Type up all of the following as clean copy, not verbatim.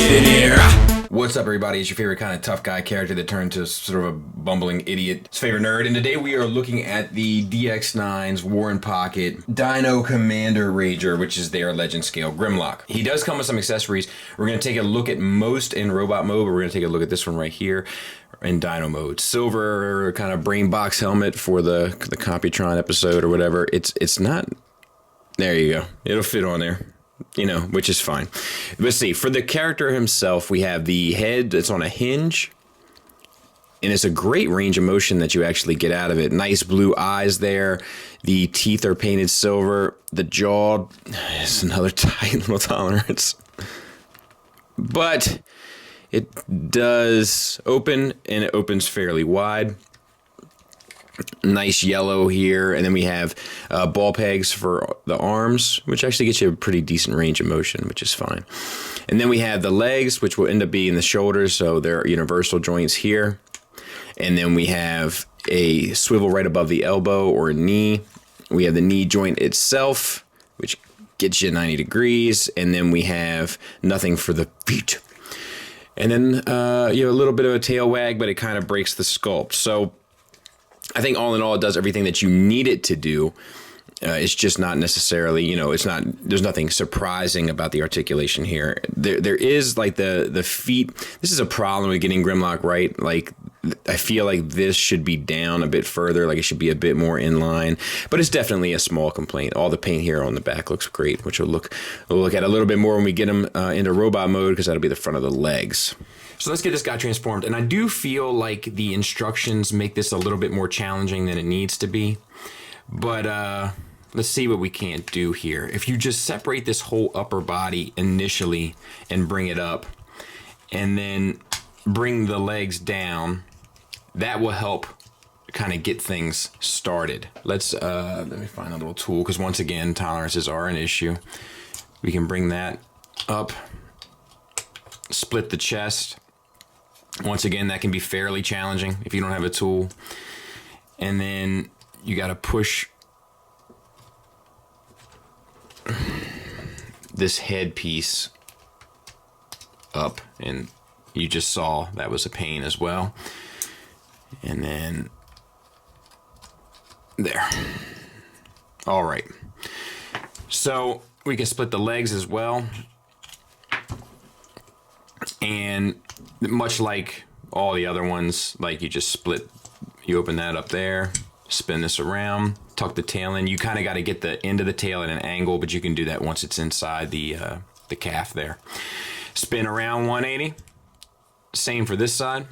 Get in here! What's up, everybody? It's your favorite kind of tough guy character that turned to sort of a bumbling idiot. His favorite nerd. And today we are looking at the DX9's War in Pocket Dino Commander Rager, which is their legend scale Grimlock. He does come with some accessories. We're going to take a look at most in robot mode, but we're going to take a look at this one right here in Dino mode. Silver kind of brain box helmet for the Computron episode or whatever. It's not... There you go. It'll fit on there. You know, which is fine. Let's see. For the character himself, we have the head that's on a hinge. And it's a great range of motion that you actually get out of it. Nice blue eyes there. The teeth are painted silver. The jaw is another tight little tolerance. But it does open, and it opens fairly wide. Nice yellow here, and then we have ball pegs for the arms, which actually gets you a pretty decent range of motion, which is fine. And then we have the legs, which will end up being the shoulders, so they're universal joints here. And then we have a swivel right above the elbow or knee. We have the knee joint itself, which gets you 90 degrees, and then we have nothing for the feet. And then you have a little bit of a tail wag, but it kind of breaks the sculpt. So I think all in all, it does everything that you need it to do. It's just not necessarily, you know, there's nothing surprising about the articulation here. There is like the feet. This is a problem with getting Grimlock right. Like, I feel like this should be down a bit further. Like, it should be a bit more in line, but it's definitely a small complaint. All the paint here on the back looks great, which we'll look at a little bit more when we get him into robot mode, because that'll be the front of the legs. So let's get this guy transformed. And I do feel like the instructions make this a little bit more challenging than it needs to be. But let's see what we can't do here. If you just separate this whole upper body initially and bring it up, and then bring the legs down, that will help kind of get things started. Let me find a little tool, because once again, tolerances are an issue. We can bring that up, split the chest. Once again, that can be fairly challenging if you don't have a tool. And then you got to push this head piece up, and you just saw that was a pain as well. And then there. All right. So we can split the legs as well. And much like all the other ones, like you just split, you open that up there, spin this around, tuck the tail in. You kind of got to get the end of the tail at an angle, but you can do that once it's inside the calf there. Spin around 180. Same for this side.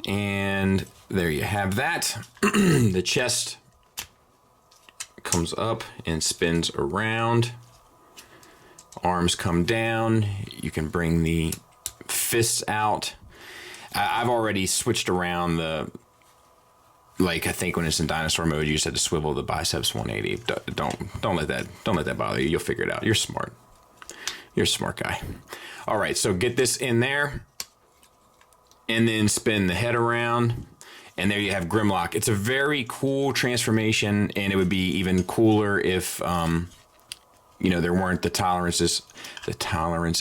And there you have that. The chest comes up and spins around. Arms come down. You can bring the fists out. I've already switched around like, I think when it's in dinosaur mode, you just had to swivel the biceps 180. Don't let that bother you. You'll figure it out. You're smart. You're a smart guy. All right, so get this in there. And then spin the head around, and there you have Grimlock. It's a very cool transformation, and it would be even cooler if, you know, there weren't the tolerance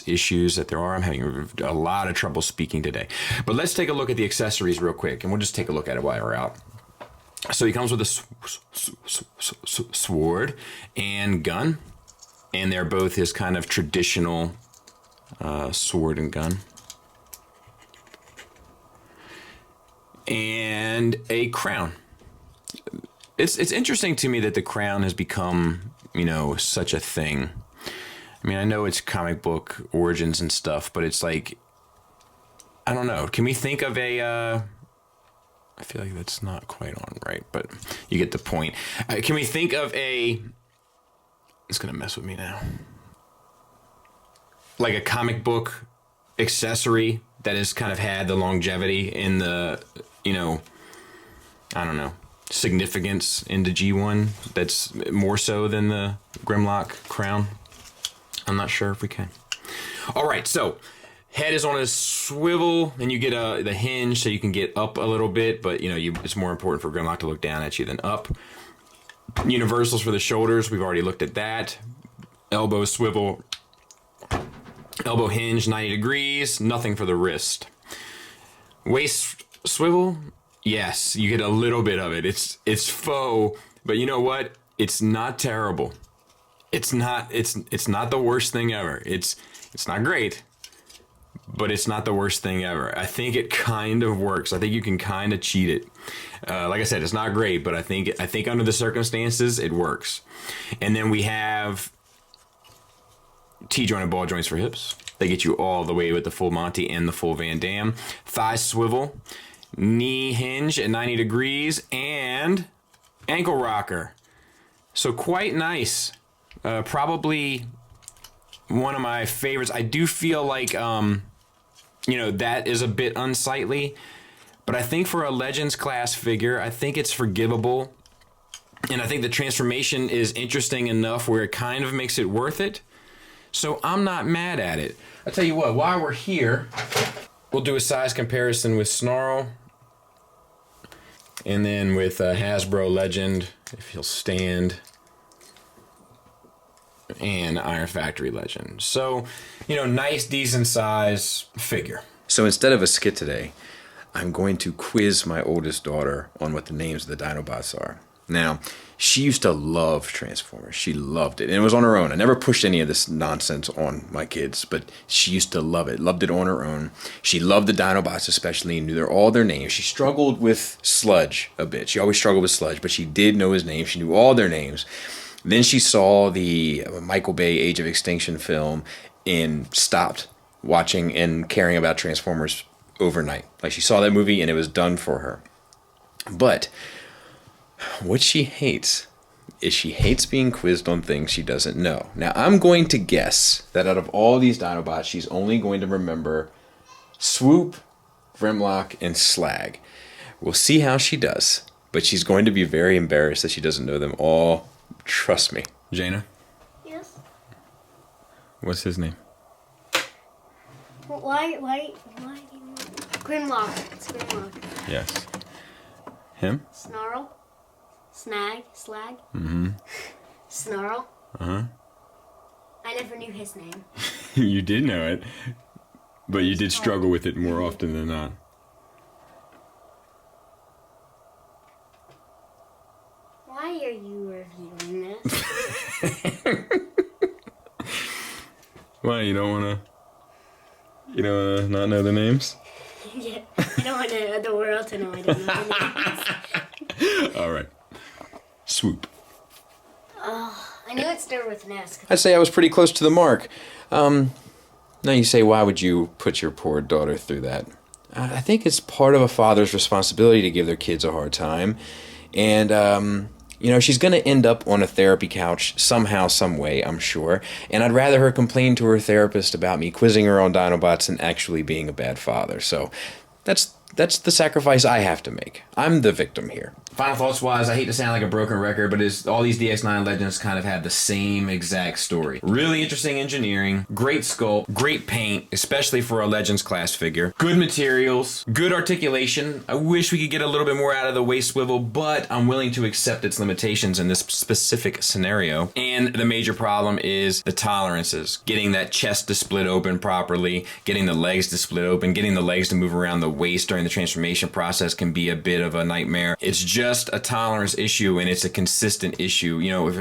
issues that there are. I'm having a lot of trouble speaking today. But let's take a look at the accessories real quick, and we'll just take a look at it while we're out. So he comes with a sword and gun, and they're both his kind of traditional sword and gun. And a crown. It's interesting to me that the crown has become, you know, such a thing. I mean, I know it's comic book origins and stuff, but it's like, I don't know. Can we think of a... I feel like that's not quite on right, but you get the point. Can we think of a... It's going to mess with me now. Like a comic book accessory that has kind of had the longevity in the, you know, I don't know, significance into G1 that's more so than the Grimlock crown. I'm not sure if we can. All right, so Head is on a swivel, and you get the hinge so you can get up a little bit, but it's more important for Grimlock to look down at you than up. Universals for the shoulders, we've already looked at that. Elbow swivel, elbow hinge 90 degrees, nothing for the wrist. Waist swivel, yes, you get a little bit of it. It's faux, but you know what? It's not terrible. It's not the worst thing ever. It's not great, but it's not the worst thing ever. I think it kind of works. I think you can kind of cheat it. Like I said, it's not great, but I think under the circumstances, it works. And then we have T-joint and ball joints for hips. They get you all the way with the full Monty and the full Van Damme. Thigh swivel, knee hinge at 90 degrees, and ankle rocker. So quite nice. Probably one of my favorites. I do feel like, that is a bit unsightly, but I think for a Legends class figure, I think it's forgivable. And I think the transformation is interesting enough where it kind of makes it worth it. So I'm not mad at it. I tell you what, while we're here, we'll do a size comparison with Snarl. And then with Hasbro Legend, if he'll stand. And Iron Factory Legend. So, nice, decent size figure. So instead of a skit today, I'm going to quiz my oldest daughter on what the names of the Dinobots are. Now, she used to love Transformers. She loved it. And it was on her own. I never pushed any of this nonsense on my kids, but she used to love it. Loved it on her own. She loved the Dinobots especially and knew all their names. She struggled with Sludge a bit. She always struggled with Sludge, but she did know his name. She knew all their names. Then she saw the Michael Bay Age of Extinction film and stopped watching and caring about Transformers overnight. Like, she saw that movie and it was done for her. But what she hates is she hates being quizzed on things she doesn't know. Now, I'm going to guess that out of all these Dinobots, she's only going to remember Swoop, Grimlock, and Slag. We'll see how she does, but she's going to be very embarrassed that she doesn't know them all. Trust me. Jaina? Yes? What's his name? Why Grimlock. It's Grimlock. Yes. Him? Snarl. Slag. Mm-hmm. Snarl. Uh-huh. I never knew his name. You did know it, but you did struggle with it more often than not. Why are you reviewing this? Why, you don't want to not know the names? Yeah, I don't want the world to know I don't know the names. All right. Swoop. Oh, I knew it started with an S. I'd say I was pretty close to the mark. Now you say, why would you put your poor daughter through that? I think it's part of a father's responsibility to give their kids a hard time. And, she's going to end up on a therapy couch somehow, some way, I'm sure. And I'd rather her complain to her therapist about me quizzing her on Dinobots than actually being a bad father. So that's the sacrifice I have to make. I'm the victim here. Final thoughts wise, I hate to sound like a broken record, but all these DX9 Legends kind of have the same exact story. Really interesting engineering, great sculpt, great paint, especially for a Legends class figure. Good materials, good articulation. I wish we could get a little bit more out of the waist swivel, but I'm willing to accept its limitations in this specific scenario. And the major problem is the tolerances. Getting that chest to split open properly, getting the legs to split open, getting the legs to move around the waist during the transformation process can be a bit of a nightmare. It's just a tolerance issue, and it's a consistent issue.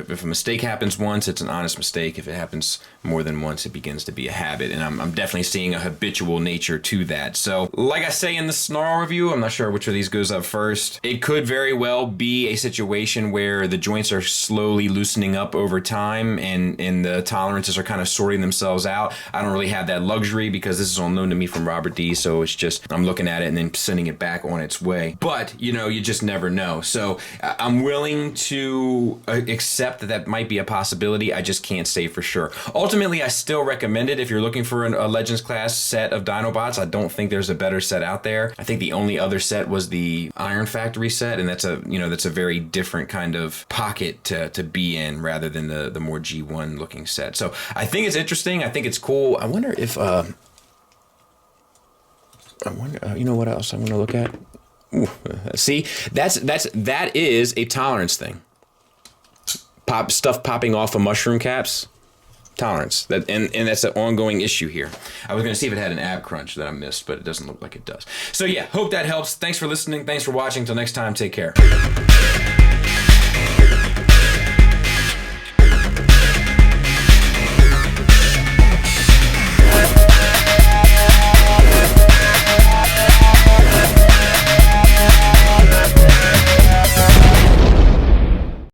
If a mistake happens once, it's an honest mistake. If it happens more than once, it begins to be a habit, and I'm definitely seeing a habitual nature to that. So, like I say in the Snarl review, I'm not sure which of these goes up first. It could very well be a situation where the joints are slowly loosening up over time, and the tolerances are kind of sorting themselves out. I don't really have that luxury because this is all known to me from Robert D, so it's just, I'm looking at it and then sending it back on its way. But, you just never know. So I'm willing to accept that might be a possibility. I just can't say for sure. Ultimately, I still recommend it if you're looking for a Legends class set of Dinobots. I don't think there's a better set out there. I think the only other set was the Iron Factory set, and that's a very different kind of pocket to be in rather than the more G1 looking set. So I think it's interesting. I think it's cool. I wonder if I wonder. You know what else I'm going to look at? Ooh, see, that is a tolerance thing. Stuff popping off of mushroom caps. Tolerance. And that's an ongoing issue here. I was going to see if it had an ab crunch that I missed, but it doesn't look like it does. So yeah, hope that helps. Thanks for listening. Thanks for watching. Till next time, take care.